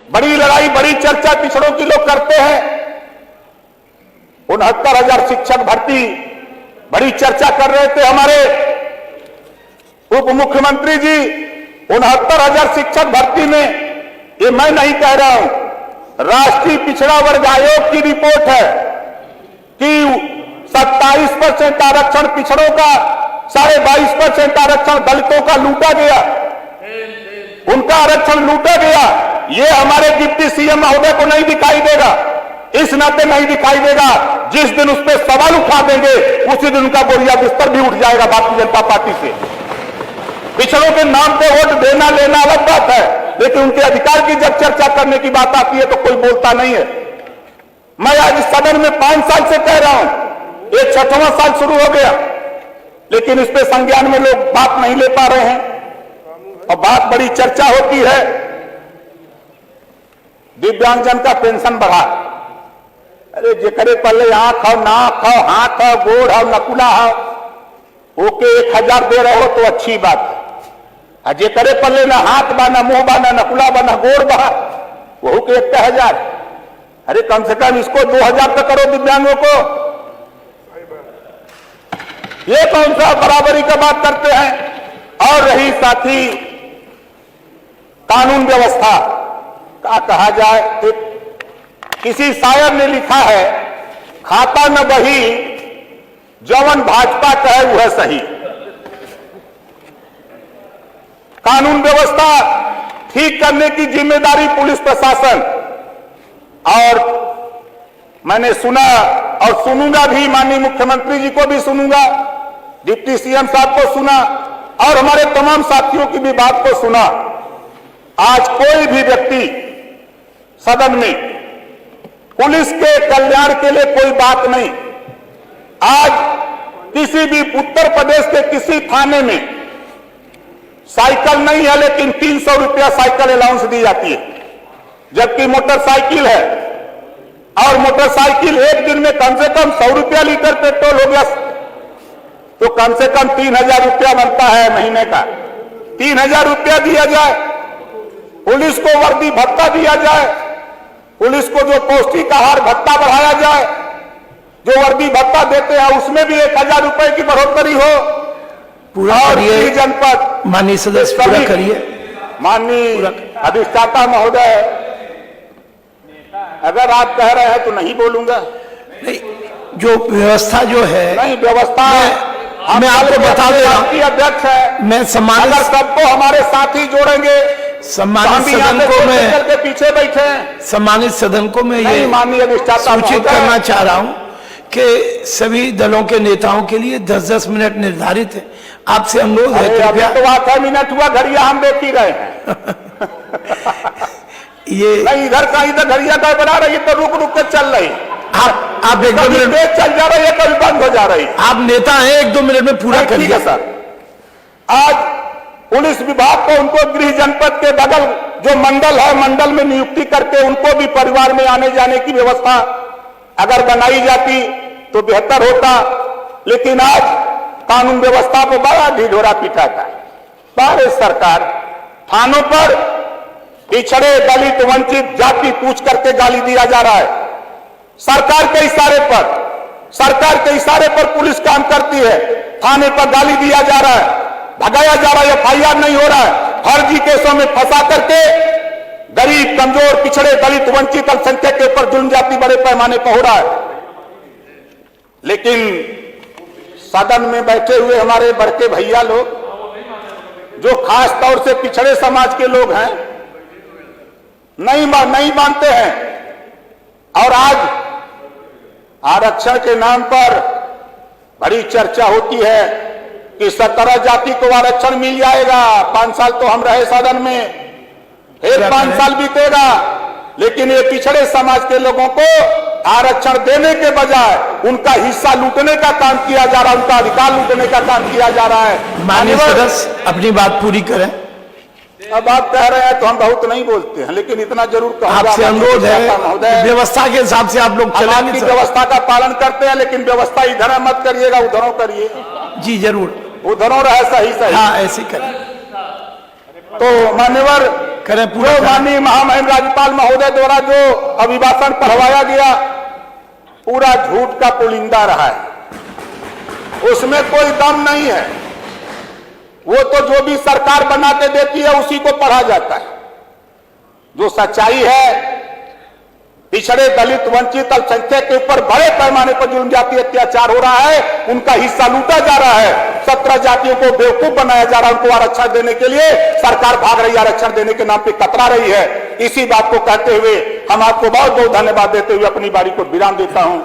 बड़ी लड़ाई, बड़ी चर्चा पिछड़ों की लोग करते हैं। 69,000 शिक्षक भर्ती, बड़ी चर्चा कर रहे थे हमारे उप मुख्यमंत्री जी। 69,000 शिक्षक भर्ती में, ये मैं नहीं कह रहा हूं, राष्ट्रीय पिछड़ा वर्ग आयोग की रिपोर्ट है कि 27% आरक्षण पिछड़ों का, 22.5% आरक्षण दलितों का लूटा गया, उनका आरक्षण लूटा गया। ये हमारे डिप्टी सीएम महोदय को नहीं दिखाई देगा, इस नाते नहीं दिखाई देगा। जिस दिन उस पर सवाल उठा देंगे उसी दिन उनका बोरिया बिस्तर भी उठ जाएगा भारतीय जनता पार्टी से। पिछड़ों के नाम पे वोट देना लेना अलग बात है, लेकिन उनके अधिकार की जब चर्चा करने की बात आती है तो कोई बोलता नहीं है। मैं आज सदन में 5 साल से कह रहा हूं, ये 6वां साल शुरू हो गया, लेकिन इस पे संज्ञान में लोग बात नहीं ले पा रहे हैं और बात बड़ी चर्चा होती है। दिव्यांगजन का पेंशन बढ़ा, अरे जेकरे पहले आंख हो, नाक हो, हाथ हो, गोड़ हो, नकुला हो, ओके 1,000 दे रहे हो तो अच्छी बात है। जेकरे पहले ना हाथ बा, ना मुंह बा, ना नकुला बा, ना गोड़ बा, वो के 1,000। अरे कम से कम इसको 2,000 तक करो दिव्यांगों को। ये कौन सा बराबरी का बात करते हैं। और रही साथी कानून व्यवस्था का, कहा जाए, किसी शायर ने लिखा है, खाता न बही जवन भाजपा कहे वह सही। कानून व्यवस्था ठीक करने की जिम्मेदारी पुलिस प्रशासन, और मैंने सुना और सुनूंगा भी, माननीय मुख्यमंत्री जी को भी सुनूंगा, डिप्टी सीएम साहब को सुना और हमारे तमाम साथियों की भी बात को सुना। आज कोई भी व्यक्ति सदन में पुलिस के कल्याण के लिए कोई बात नहीं। आज किसी भी उत्तर प्रदेश के किसी थाने में साइकिल नहीं है, लेकिन 300 रुपया साइकिल अलाउंस दी जाती है, जबकि मोटरसाइकिल है। और मोटरसाइकिल एक दिन में कम से कम 100 रुपया लीटर पेट्रोल हो गया तो कम से कम 3,000 रुपया बनता है महीने का। 3,000 रुपया दिया जाए, पुलिस को वर्दी भत्ता दिया जाए, पुलिस को जो पौष्टिक आहार भत्ता बढ़ाया जाए, जो वर्दी भत्ता देते हैं उसमें भी 1,000 रुपए की बढ़ोतरी हो। पूरा करिए जनपद माननीय सदस्य, पूरा करिए। माननीय अधिष्ठाता महोदय, अगर आप कह रहे हैं तो नहीं बोलूंगा। नहीं, जो व्यवस्था जो है, नहीं व्यवस्था मैं आपको बता दे रहा हूं, अध्यक्ष है, मैं सम्मानित, अगर सबको हमारे साथी जोड़ेंगे, सम्मानित सदन को मैं के पीछे बैठे हैं, सम्मानित सदन को मैं ये सूचित करना चाह रहा हूं कि सभी दलों के नेताओं के लिए 10-10 मिनट निर्धारित है। आपसे अनुरोध है, कृपया। तो 8 मिनट हुआ, घड़िया हम देख ही रहे हैं। ये नहीं, इधर का इधर घड़िया का बना रही है तो रुक रुक के चल रही। आप 1-2 मिनट चल जा रही है, कभी बंद हो जा रही। आप नेता हैं, 1-2 मिनट में पूरा करिए सर। आज पुलिस विभाग को, उनको गृह जनपद के बगल जो मंडल है, मंडल में नियुक्ति करके उनको भी परिवार में आने जाने की व्यवस्था अगर बनाई जाती तो बेहतर होता। लेकिन आज कानून व्यवस्था को बड़ा ढिढोरा पिटाता है। भारत सरकार थानों पर पिछड़े, दलित, वंचित जाति पूछ करके गाली दिया जा रहा है। सरकार के इशारे पर पुलिस काम करती है, थाने पर गाली दिया जा रहा है, भगाया जा रहा है, FIR नहीं हो रहा है, फर्जी केसों में फंसा करके गरीब, कमजोर, पिछड़े, दलित, वंचित, अल्पसंख्यक के ऊपर जुल्म जाति बड़े पैमाने पर हो रहा है। लेकिन सदन में बैठे हुए हमारे बड़के भैया लोग, जो खास तौर से पिछड़े समाज के लोग हैं, नहीं मानते हैं। और आज आरक्षण के नाम पर बड़ी चर्चा होती है कि 17 जाति को आरक्षण मिल जाएगा। 5 साल तो हम रहे सदन में, फिर 5 साल बीतेगा, लेकिन ये पिछड़े समाज के लोगों को आरक्षण देने के बजाय उनका हिस्सा लूटने का काम किया जा रहा है, उनका अधिकार लूटने का काम किया जा रहा है। माननीय सदस्य, अपनी बात पूरी करें। अब आप कह रहे हैं तो हम बहुत नहीं बोलते हैं, लेकिन इतना जरूर कहूंगा, आपसे अनुरोध है, व्यवस्था के हिसाब से आप लोग चलेंगे। व्यवस्था का पालन करते हैं, लेकिन व्यवस्था इधर मत करिएगा, उधरों करिए। जी जरूर, उधरों रहे सही। हाँ, ऐसे करें। तो मान्यवर करें पूरा जो करें। माननीय महामहिम राज्यपाल महोदय द्वारा जो अभिभाषण पढ़वाया गया पूरा झूठ का पुलिंदा रहा है, उसमें कोई दम नहीं है। वो तो जो भी सरकार बना के देती है उसी को पढ़ा जाता है। जो सच्चाई है, पिछड़े दलित वंचित अल्पसंख्यक के ऊपर बड़े पैमाने पर जुल्म जाति अत्याचार हो रहा है, उनका हिस्सा लूटा जा रहा है। 17 जातियों को बेवकूफ बनाया जा रहा है, उनको आरक्षण देने के लिए सरकार भाग रही है, आरक्षण देने के नाम पे कतरा रही है। इसी बात को कहते हुए हम आपको बहुत बहुत धन्यवाद देते हुए अपनी बारी को विराम देता हूं।